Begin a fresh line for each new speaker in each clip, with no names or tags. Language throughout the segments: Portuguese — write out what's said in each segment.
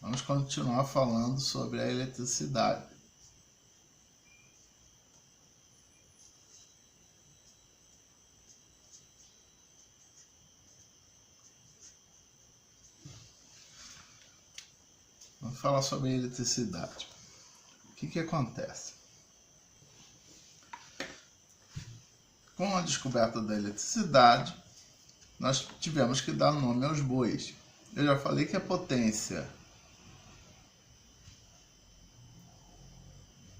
Vamos continuar falando sobre a eletricidade. Vamos falar sobre a eletricidade. O que acontece? Com a descoberta da eletricidade, nós tivemos que dar nome aos bois. Eu já falei que a potência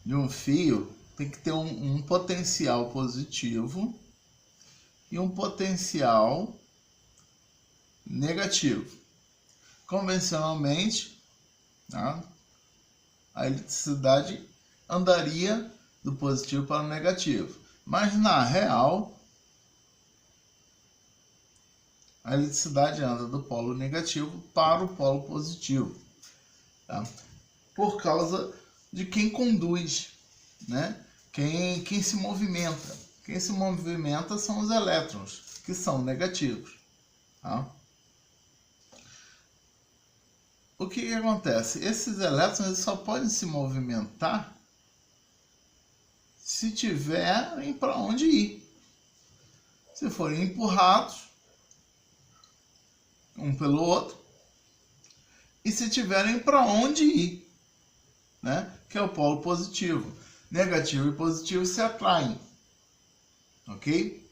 de um fio tem que ter um potencial positivo e um potencial negativo. Convencionalmente, tá, a eletricidade andaria do positivo para o negativo, mas na real a eletricidade anda do polo negativo para o polo positivo, tá? Por causa de quem conduz, né? Quem se movimenta. Quem se movimenta são os elétrons, que são negativos, tá? O que acontece? Esses elétrons eles só podem se movimentar se tiverem para onde ir. Se forem empurrados um pelo outro e se tiverem para onde ir, né? Que é o polo positivo. Negativo e positivo se atraem, ok?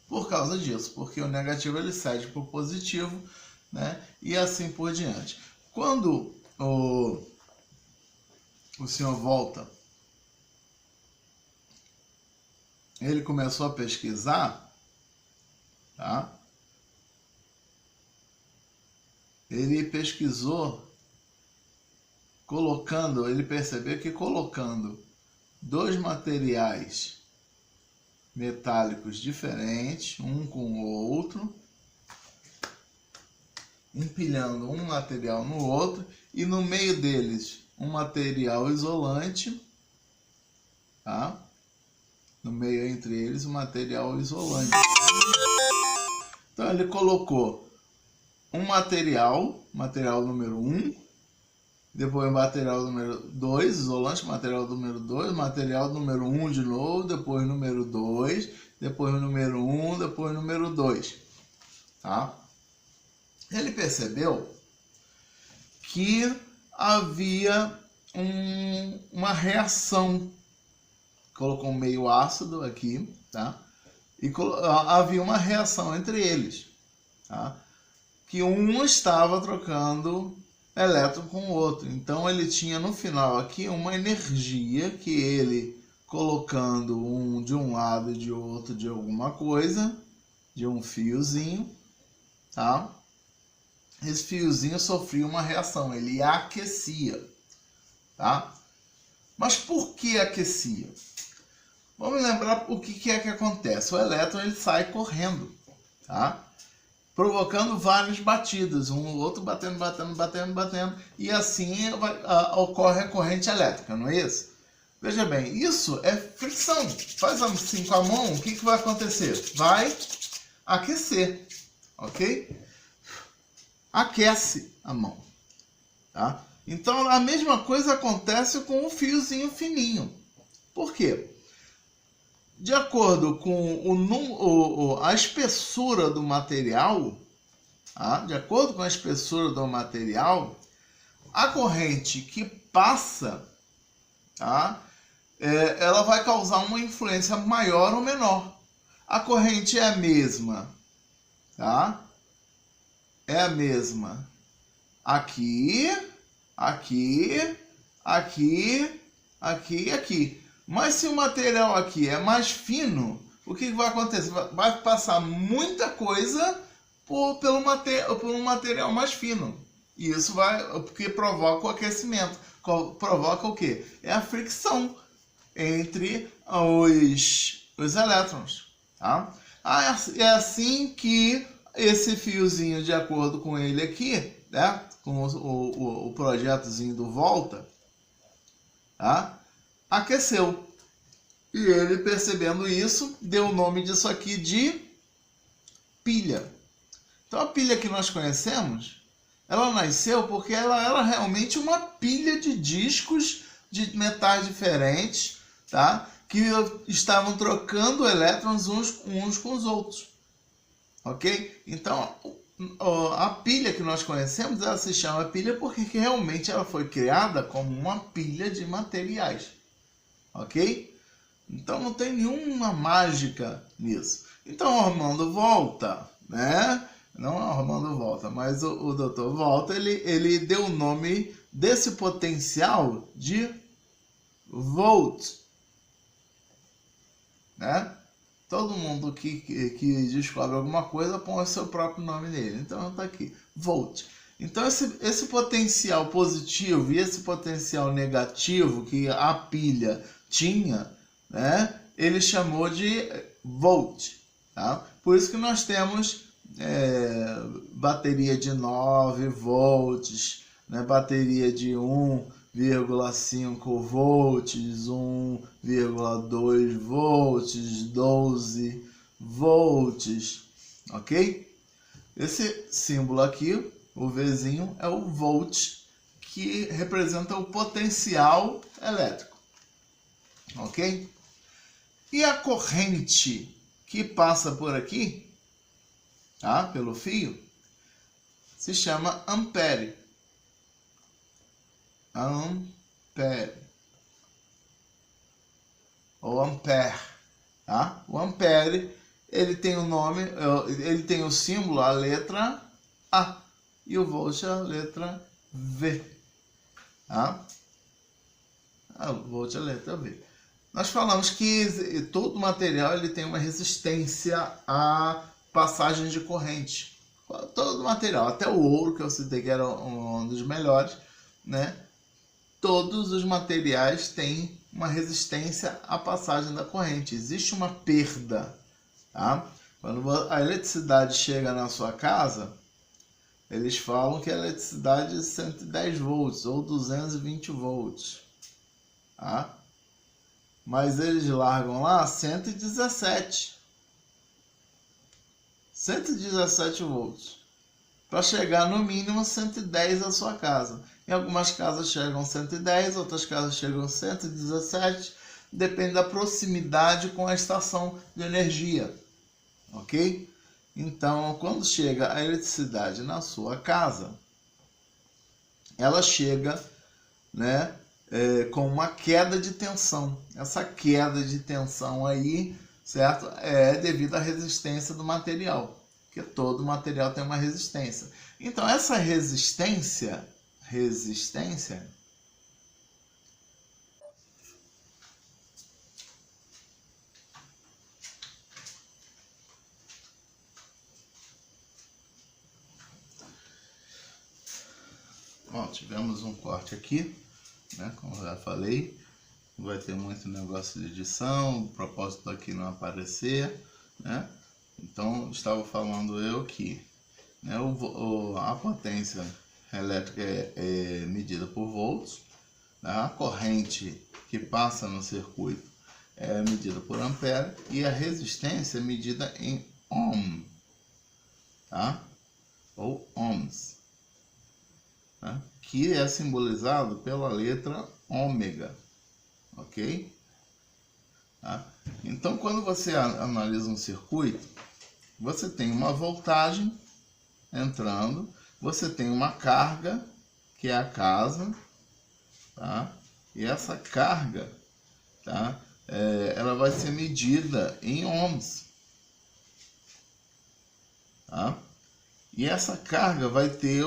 Por causa disso, porque o negativo ele cede para o positivo, né? E assim por diante. Quando o senhor Volta, ele começou a pesquisar, tá? Ele pesquisou ele percebeu que colocando dois materiais metálicos diferentes, um com o outro, empilhando um material no outro, e no meio deles um material isolante, tá? No meio entre eles um material isolante. Então ele colocou um material número 1, depois material número 2, isolante, material número 2, material número 1 de novo, depois número 2, depois número 1, depois número 2, tá? Ele percebeu que havia uma reação, colocou um meio ácido aqui, tá? E havia uma reação entre eles, tá? Que um estava trocando elétron com o outro. Então ele tinha no final aqui uma energia que ele, colocando um de um lado e de outro de alguma coisa, de um fiozinho, tá? Esse fiozinho sofria uma reação, ele aquecia, tá? Mas por que aquecia? Vamos lembrar o que é que acontece. O elétron ele sai correndo, tá? Provocando várias batidas, um no outro batendo, e assim ocorre a corrente elétrica, não é isso? Veja bem, isso é fricção. Faz assim com a mão, o que vai acontecer? Vai aquecer, ok? Aquece a mão, tá? Então a mesma coisa acontece com o fiozinho fininho. Por quê? De acordo com a espessura do material, tá? De acordo com a espessura do material, a corrente que passa, tá? Ela vai causar uma influência maior ou menor. A corrente é a mesma, tá? É a mesma aqui, aqui, aqui, aqui e aqui. Mas se o material aqui é mais fino, o que vai acontecer? Vai passar muita coisa por um material mais fino. E isso porque provoca o aquecimento. Provoca o quê? É a fricção entre os elétrons. Tá? É assim que esse fiozinho, de acordo com ele aqui, né? Com o projetozinho do Volta, tá? Aqueceu. E ele, percebendo isso, deu o nome disso aqui de pilha. Então a pilha que nós conhecemos Ela nasceu porque ela era realmente uma pilha de discos de metais diferentes, tá? Que estavam trocando elétrons uns com os outros, ok? Então, a pilha que nós conhecemos, ela se chama pilha porque realmente ela foi criada como uma pilha de materiais, ok? Então não tem nenhuma mágica nisso. Então o Armando Volta, né? Não o Armando Volta, mas o Dr. Volta, ele deu o nome desse potencial de volt, né? Todo mundo que descobre alguma coisa põe o seu próprio nome nele. Então está aqui, volt. Então esse potencial positivo e esse potencial negativo que a pilha tinha, né, ele chamou de volt. Tá? Por isso que nós temos bateria de 9 volts, né, bateria de 1,5 volts, 1,2 volts, 12 volts, ok? Esse símbolo aqui, o Vzinho, é o volt, que representa o potencial elétrico, ok? E a corrente que passa por aqui, tá, pelo fio, se chama ampere. Ampere. Ou ampere, tá? O ampere, ele tem o nome, ele tem o símbolo, a letra A. E o volt é a letra V. Tá? O volt é a letra V. Nós falamos que todo material ele tem uma resistência à passagem de corrente. Todo material, até o ouro, que eu citei que era um dos melhores, né? Todos os materiais têm uma resistência à passagem da corrente. Existe uma perda, tá? Quando a eletricidade chega na sua casa, eles falam que a eletricidade é 110 volts ou 220 volts, tá? Mas eles largam lá 117 volts para chegar no mínimo 110 à sua casa. Em algumas casas chegam 110, outras casas chegam 117, depende da proximidade com a estação de energia, ok? Então, quando chega a eletricidade na sua casa, ela chega, né, com uma queda de tensão. Essa queda de tensão aí, certo, é devido à resistência do material, porque todo material tem uma resistência. Então essa resistência, bom, tivemos um corte aqui, né, como eu já falei, vai ter muito negócio de edição, o propósito aqui não aparecer, né? Então estava falando eu que, né, a potência elétrica é medida por volts, né? A corrente que passa no circuito é medida por ampere e a resistência é medida em ohm, tá? Ou ohms, tá? Que é simbolizado pela letra ômega, ok? Tá? Então, quando você analisa um circuito, você tem uma voltagem entrando, você tem uma carga, que é a casa, tá? E essa carga, tá, ela vai ser medida em ohms, tá? E essa carga vai ter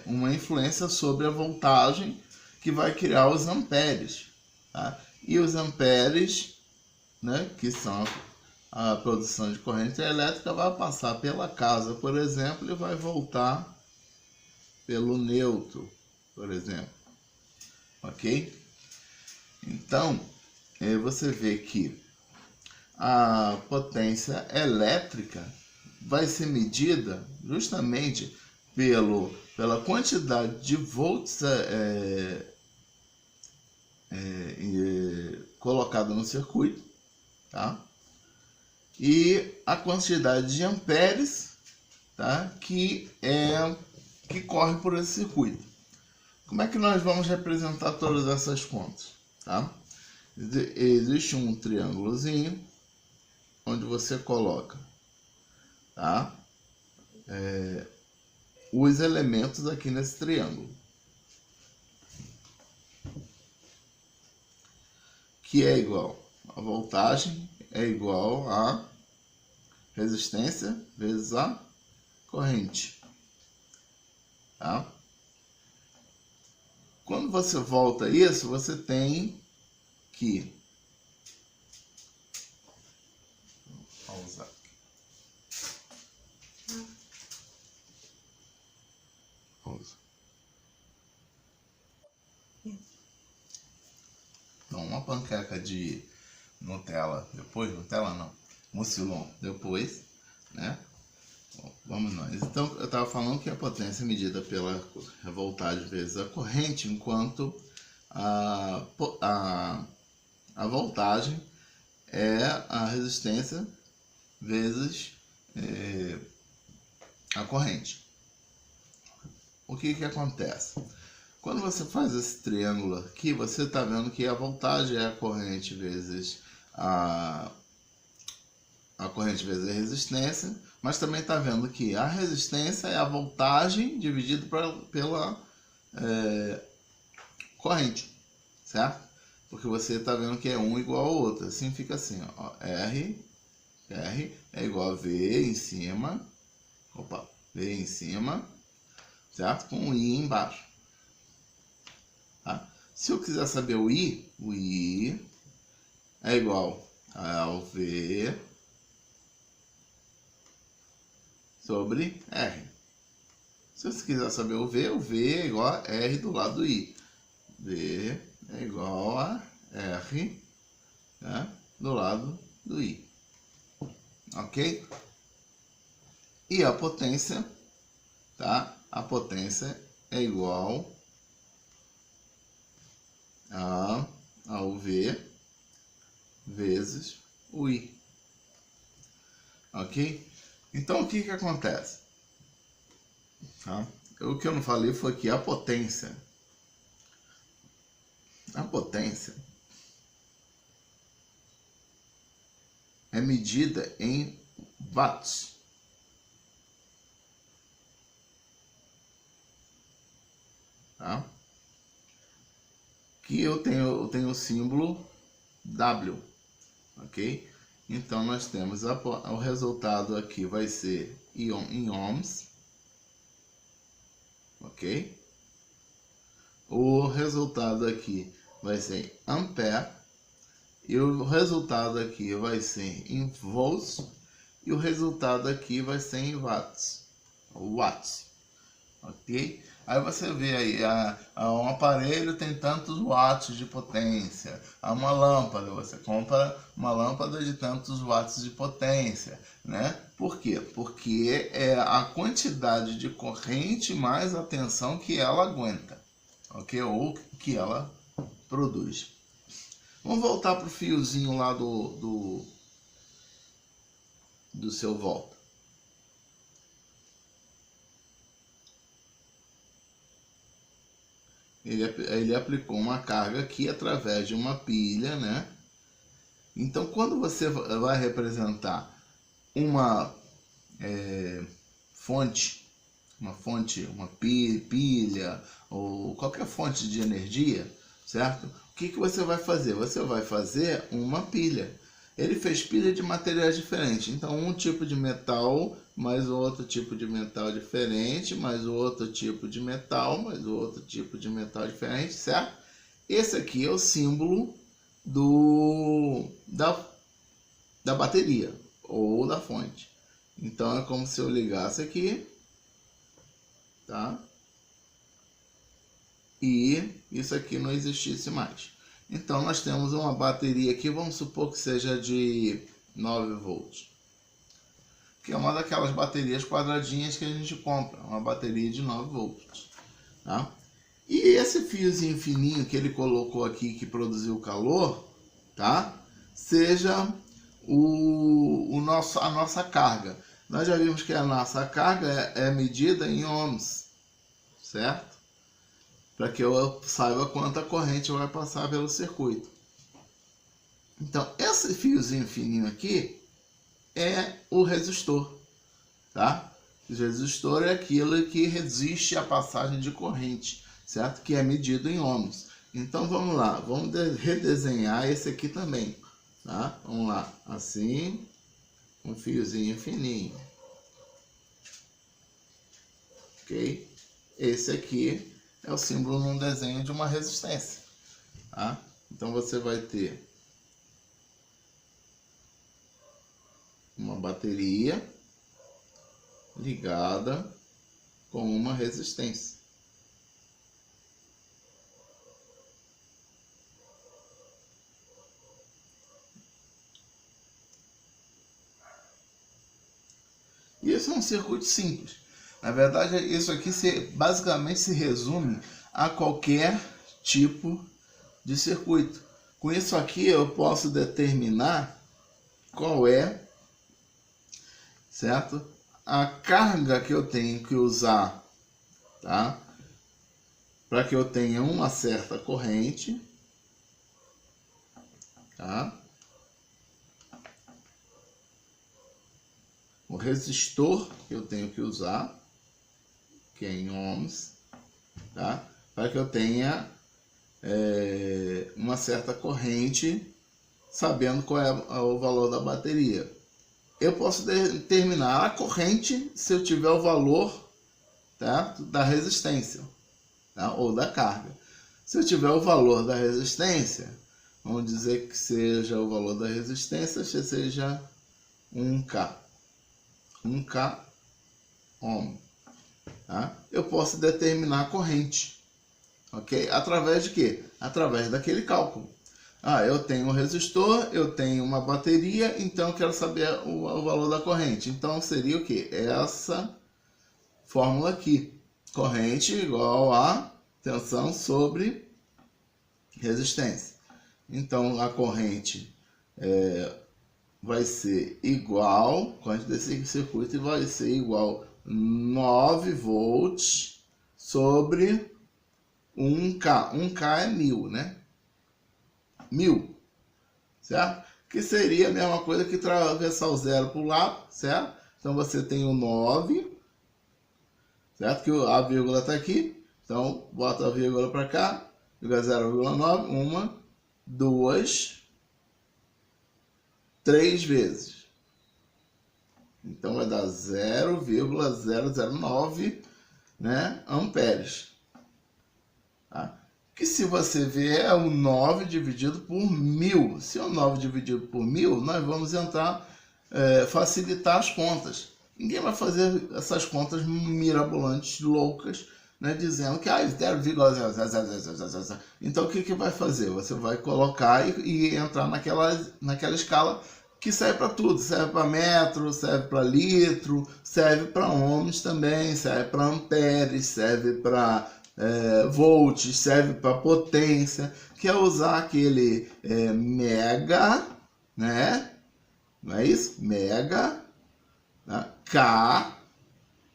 uma influência sobre a voltagem que vai criar os amperes, tá? E os amperes, né, que são a produção de corrente elétrica, vai passar pela casa, por exemplo, e vai voltar pelo neutro, por exemplo, ok? Então, você vê que a potência elétrica vai ser medida justamente pela quantidade de volts colocada no circuito, tá? E a quantidade de amperes tá? Que corre por esse circuito. Como é que nós vamos representar todas essas contas, tá? Existe um triângulozinho onde você coloca, tá? Os elementos aqui nesse triângulo, que é igual a voltagem é igual a resistência vezes a corrente, tá? Quando você volta isso, você tem que pausar aqui. Pausa. Então, uma panqueca de Nutella depois, Nutella não, Mucilon depois, né? Bom, vamos nós. Então, eu estava falando que a potência é medida pela voltagem vezes a corrente, enquanto a voltagem é a resistência vezes a corrente. O que acontece? Quando você faz esse triângulo aqui, você está vendo que a voltagem é a corrente vezes a corrente vezes a resistência, mas também está vendo que a resistência é a voltagem dividido pela corrente, certo? Porque você está vendo que é um igual ao outro. Assim fica assim, ó, R é igual a V em cima, V em cima, certo? Com o I embaixo. Tá? Se eu quiser saber o I é igual ao V sobre R. Se você quiser saber o V é igual a R do lado do I. V é igual a R, né, do lado do I. Ok? E a potência, tá? A potência é igual ao V vezes o I. Ok? Então, o que acontece? Tá? O que eu não falei foi que a potência é medida em watts. Tá? Que eu tenho o símbolo W, ok? Então nós temos o resultado aqui vai ser em ohms, ok? O resultado aqui vai ser em ampere, e o resultado aqui vai ser em volts, e o resultado aqui vai ser em watts, ok? Aí você vê aí, um aparelho tem tantos watts de potência, uma lâmpada, você compra uma lâmpada de tantos watts de potência, né? Por quê? Porque é a quantidade de corrente mais a tensão que ela aguenta, ok? Ou que ela produz. Vamos voltar para o fiozinho lá do seu volta. Ele aplicou uma carga aqui através de uma pilha, né? Então, quando você vai representar uma fonte, uma pilha ou qualquer fonte de energia, certo? O que você vai fazer? Você vai fazer uma pilha. Ele fez pilha de materiais diferentes. Então, um tipo de metal, mais outro tipo de metal diferente, mais outro tipo de metal, mais outro tipo de metal diferente, certo? Esse aqui é o símbolo da bateria ou da fonte. Então, é como se eu ligasse aqui, tá? E isso aqui não existisse mais. Então, nós temos uma bateria aqui, vamos supor que seja de 9 volts. Que é uma daquelas baterias quadradinhas que a gente compra, uma bateria de 9 volts. Tá? E esse fiozinho fininho que ele colocou aqui, que produziu calor, tá? Seja a nossa carga. nós já vimos que a nossa carga é medida em ohms, certo? Para que eu saiba quanta corrente vai passar pelo circuito. Então, esse fiozinho fininho aqui é o resistor, tá? O resistor é aquilo que resiste à passagem de corrente, certo? Que é medido em ohms. Então, vamos lá, vamos redesenhar esse aqui também, tá? Vamos lá, assim, um fiozinho fininho, ok? Esse aqui é o símbolo num desenho de uma resistência, tá? Então, você vai ter uma bateria ligada com uma resistência. Isso é um circuito simples. Na verdade, isso aqui basicamente se resume a qualquer tipo de circuito. Com isso aqui eu posso determinar qual é, certo? A carga que eu tenho que usar, tá? Para que eu tenha uma certa corrente, tá? O resistor que eu tenho que usar, que é em ohms, tá? Para que eu tenha uma certa corrente, sabendo qual é o valor da bateria. Eu posso determinar a corrente se eu tiver o valor, tá, da resistência, tá, ou da carga. Se eu tiver o valor da resistência, vamos dizer que seja o valor da resistência, seja 1K. 1K ohm. Tá? Eu posso determinar a corrente. Ok? Através de quê? Através daquele cálculo. Eu tenho um resistor, eu tenho uma bateria, então eu quero saber o valor da corrente. Então seria o quê? Essa fórmula aqui. Corrente igual a tensão sobre resistência. Então a corrente vai ser igual, corrente desse circuito vai ser igual 9 volts sobre 1K. 1K é 1000, né? 1000, certo? Que seria a mesma coisa que atravessar o zero para o lado, certo? Então você tem o 9, certo? Que a vírgula está aqui. Então bota a vírgula para cá, liga 0,9, 1, 2, 3 vezes. Então vai dar 0,009, né, amperes. Tá? Que se você ver é o 9 dividido por 1000. Se é o 9 dividido por 1000, nós vamos entrar, facilitar as contas. Ninguém vai fazer essas contas mirabolantes, loucas, né, dizendo que 0,000. Então o que vai fazer? Você vai colocar e entrar naquela escala que serve para tudo, serve para metro, serve para litro, serve para ohms também, serve para amperes, serve para volts, serve para potência, que é usar aquele mega, né? Não é isso? Mega, tá? K,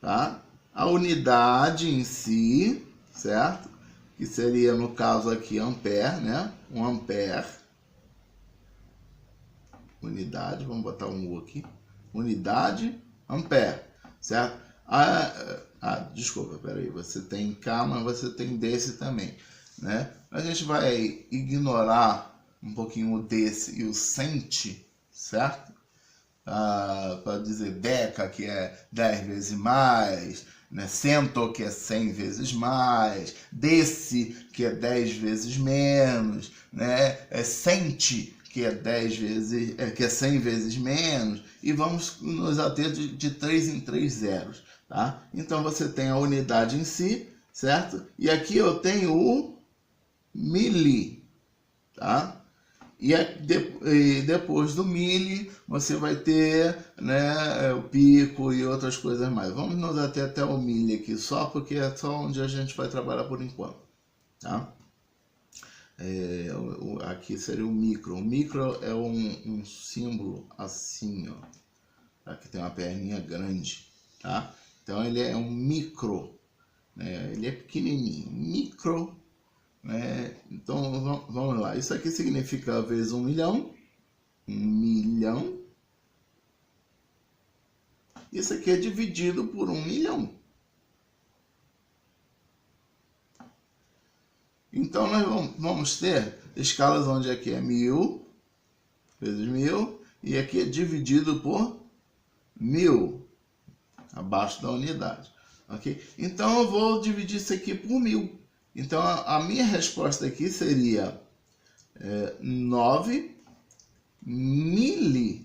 tá? A unidade em si, certo? Que seria no caso aqui ampere, né? 1 ampere. Unidade, vamos botar um U aqui. Unidade, ampere, certo? Desculpa, peraí. Você tem K, mas você tem desse também, né? A gente vai ignorar um pouquinho o desse e o cent, certo? Para dizer deca, que é 10 vezes mais, né? Cento, que é 100 vezes mais, desse, que é 10 vezes menos, né? Cent, que é 10 vezes, que é 100 vezes menos, e vamos nos ater de 3 em 3 zeros, tá? Então você tem a unidade em si, certo? E aqui eu tenho o mili, tá? E depois do mili, você vai ter, né, o pico e outras coisas mais. Vamos nos ater até o mili aqui só, porque é só onde a gente vai trabalhar por enquanto, tá? Aqui seria o micro. O micro é um símbolo assim, ó, Aqui tem uma perninha grande, tá? Então ele é um micro, né? Ele é pequenininho, micro, né? Então vamos lá. Isso aqui significa vezes 1 milhão. 1 milhão. Isso aqui é dividido por 1 milhão. Então nós vamos ter escalas onde aqui é 1000 vezes 1000 e aqui é dividido por 1000, abaixo da unidade, ok? Então eu vou dividir isso aqui por 1000. Então a minha resposta aqui seria 9 miliamperes,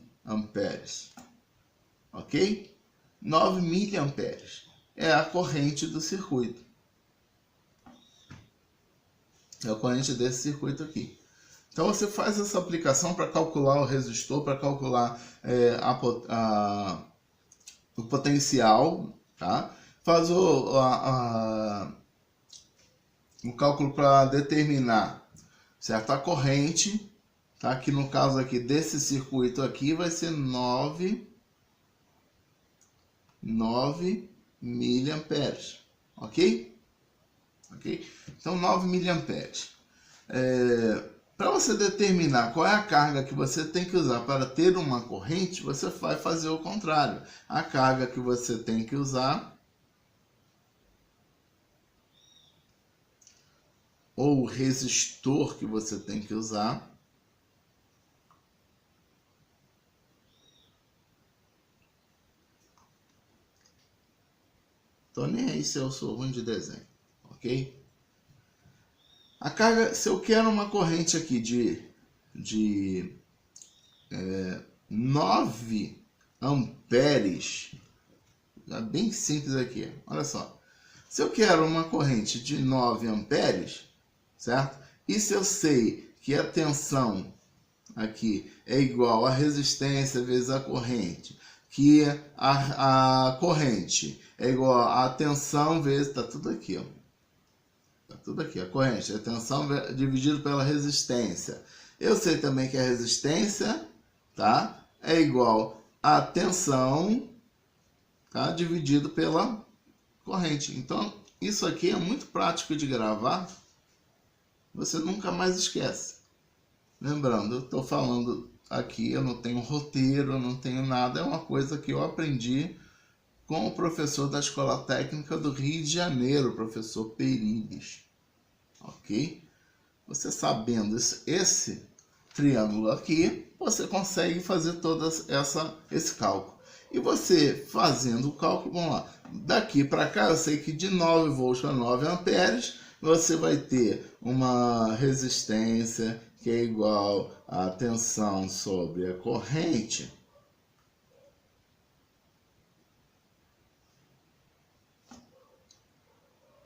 ok? 9 miliamperes é a corrente do circuito. É a corrente desse circuito aqui. Então você faz essa aplicação para calcular o resistor, para calcular o potencial, tá? Faz o cálculo para determinar, certo? A corrente, tá? Que no caso aqui desse circuito aqui vai ser 9 miliamperes, ok? Ok? Então 9 miliamperes. Para você determinar qual é a carga que você tem que usar para ter uma corrente, você vai fazer o contrário. A carga que você tem que usar, ou o resistor que você tem que usar, tô nem aí se eu sou ruim de desenho, ok? A carga, se eu quero uma corrente aqui de 9 amperes, é bem simples aqui, olha só. Se eu quero uma corrente de 9 amperes, certo? E se eu sei que a tensão aqui é igual a resistência vezes a corrente, que a corrente é igual a tensão vezes, tá tudo aqui, ó. Tá tudo aqui, a corrente, a tensão dividido pela resistência. Eu sei também que a resistência, tá, é igual a tensão, tá, dividido pela corrente. Então, isso aqui é muito prático de gravar. Você nunca mais esquece. Lembrando, eu estou falando aqui, eu não tenho roteiro, eu não tenho nada. É uma coisa que eu aprendi com o professor da Escola Técnica do Rio de Janeiro, o professor Perides. Ok? Você sabendo esse triângulo aqui, você consegue fazer todo esse cálculo. E você fazendo o cálculo, vamos lá, daqui para cá, eu sei que de 9 volts a 9 amperes, você vai ter uma resistência que é igual à tensão sobre a corrente.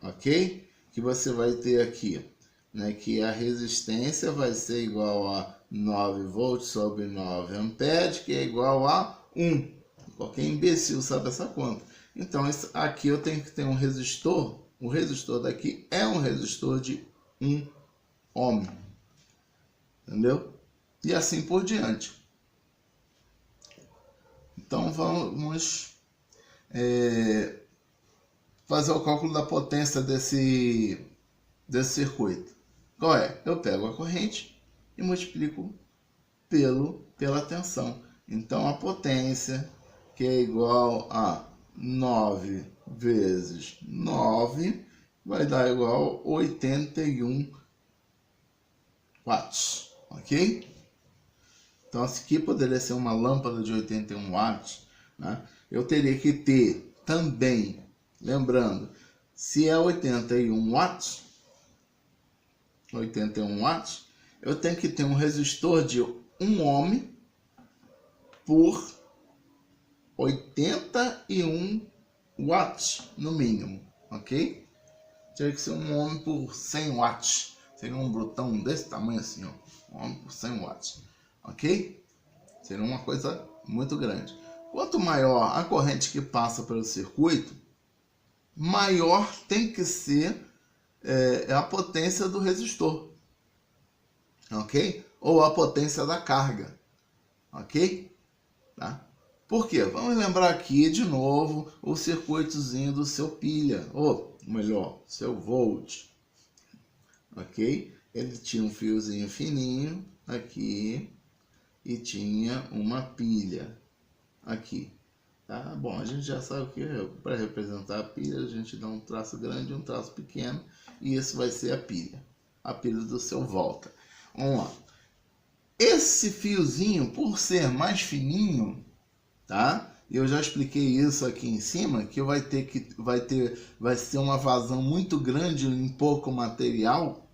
Ok? Que você vai ter aqui, né, que a resistência vai ser igual a 9 volts sobre 9 amperes, que é igual a 1. Qualquer imbecil sabe essa conta. Então, aqui eu tenho que ter um resistor. O resistor daqui é um resistor de 1 ohm. Entendeu? E assim por diante. Então, vamos fazer o cálculo da potência desse circuito. Qual é? Eu pego a corrente e multiplico pela tensão. Então, a potência, que é igual a 9 vezes 9, vai dar igual a 81 watts, ok? Então, essa aqui poderia ser uma lâmpada de 81 watts, né? Eu teria que ter também, lembrando, se é 81 watts, eu tenho que ter um resistor de 1 ohm por 81 watts no mínimo, ok? Teria que ser 1 ohm por 100 watts. Seria um brutão desse tamanho assim, ó. 1 ohm por 100 watts, ok? Seria uma coisa muito grande. Quanto maior a corrente que passa pelo circuito, maior tem que ser a potência do resistor, ok? Ou a potência da carga, ok? Tá? Por quê? Vamos lembrar aqui de novo o circuitozinho do seu pilha, ou melhor, seu volt, ok? Ele tinha um fiozinho fininho aqui e tinha uma pilha aqui, tá? Bom, a gente já sabe que para representar a pilha a gente dá um traço grande e um traço pequeno, e isso vai ser a pilha do seu volta. Vamos lá. Esse fiozinho, por ser mais fininho, tá? Eu já expliquei isso aqui em cima, que vai ser uma vazão muito grande em pouco material,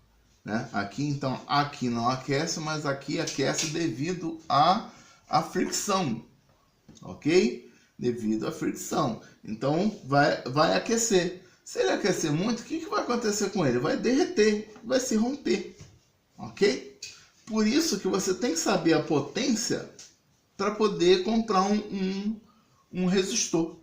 né? Aqui, então, aqui não aquece, mas aqui aquece devido à fricção, ok? Devido à fricção. Então, vai aquecer. Se ele aquecer muito, o que vai acontecer com ele? Vai derreter, vai se romper, ok? Por isso que você tem que saber a potência para poder comprar um resistor.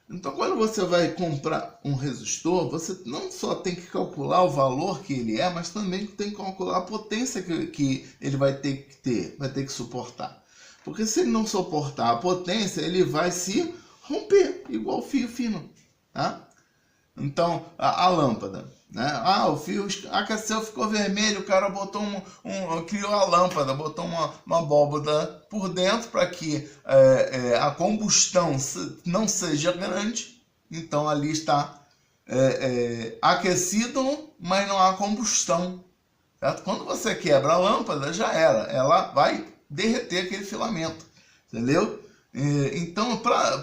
Então, quando você vai comprar um resistor, você não só tem que calcular o valor que ele é, mas também tem que calcular a potência que ele vai ter que ter, vai ter que suportar. Porque se ele não suportar a potência, ele vai se romper, igual fio fino, tá? Então, a lâmpada, né? O fio aqueceu, ficou vermelho, o cara botou criou a lâmpada, botou uma abóbada por dentro para que a combustão não seja grande. Então, ali está aquecido, mas não há combustão, certo? Quando você quebra a lâmpada, já era, ela vai derreter aquele filamento, entendeu? Então, para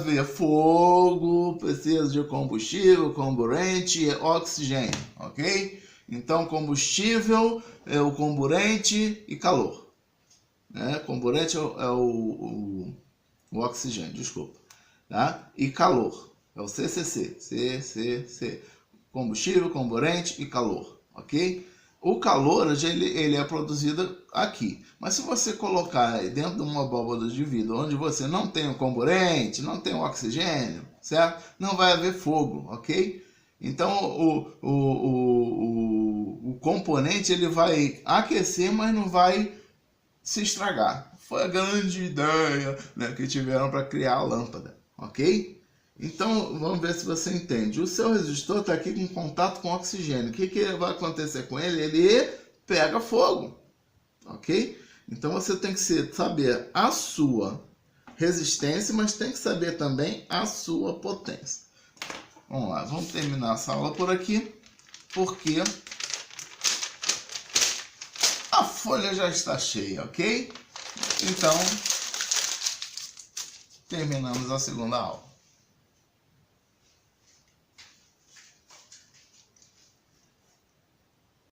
ver fogo, precisa de combustível, comburente e oxigênio, ok? Então, combustível, o comburente e calor, né? Comburente é o oxigênio, desculpa, tá? E calor, é o CCC, combustível, comburente e calor, ok? O calor, ele é produzido aqui. Mas se você colocar dentro de uma abóbada de vidro, onde você não tem o comburente, não tem o oxigênio, certo? Não vai haver fogo, ok? Então, o componente, ele vai aquecer, mas não vai se estragar. Foi a grande ideia, né, que tiveram para criar a lâmpada, ok? Então, vamos ver se você entende. O seu resistor está aqui com contato com oxigênio. O que vai acontecer com ele? Ele pega fogo, ok? Então, você tem que saber a sua resistência, mas tem que saber também a sua potência. Vamos lá, vamos terminar essa aula por aqui, porque a folha já está cheia, ok? Então, terminamos a segunda aula.